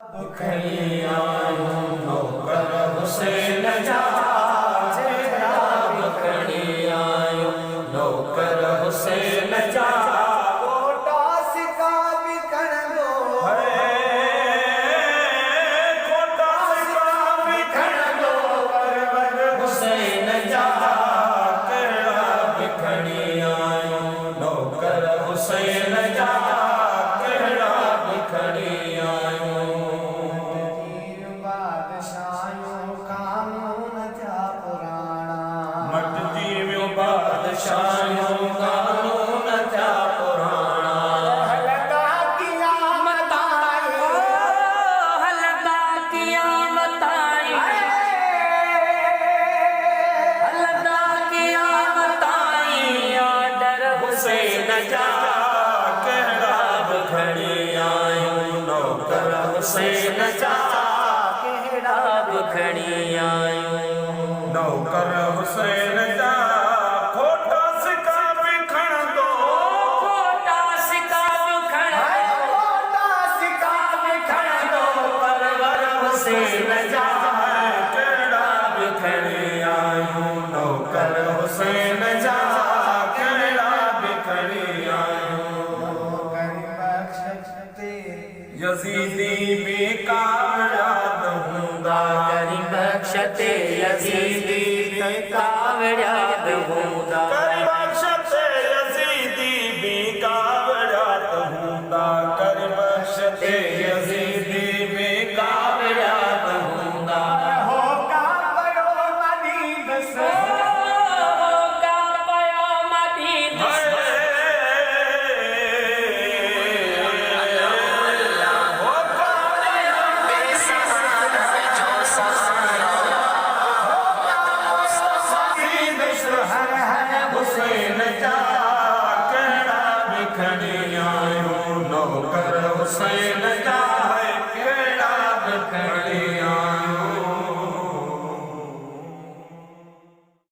खड़ी आयो नौकर हुसैन जा खड़ी आयो नौकर हुसैन जा कोटा सिका बिकण दो कोटा सिका बिखड़ दो परवर हुसैन जा केड़ा बिखड़ी आयो नौकर हुसैन जा केड़ा बिखड़ी आयो तीर बादशाहों कानून था पुराना मट जीव्यो बादशाहों कानून था पुराना हलका क़यामत आई हलका क़यामत आई हलका क़यामत आई आदर हुसैन जा केड़ा बिखड़ी आयो नौकर हुसैन जा केड़ा बिखड़ी आयो नौकर हुसैन जा खोटा सिका बिखड़ दो कोटा सिका बिखड़ कोटा सिका बिकण दो परवर हुसैन जा केड़ा बिखड़ी आयो नौकर हुसैन जा केड़ा बिखड़ी आयो कर बख्शते यजीदी बेकायाद हुंदा करी बख्शते यजीदी कावड़ियाद होदा कर बख्शते यजीदी बेकायाद हुंदा कर बख्शते यजीदी बेकायाद हुंदा होगा बड़ो मदीद से का पयो मदीन हर हर हुसैन जा केड़ा बिखड़ी आयो नौकर हुसैन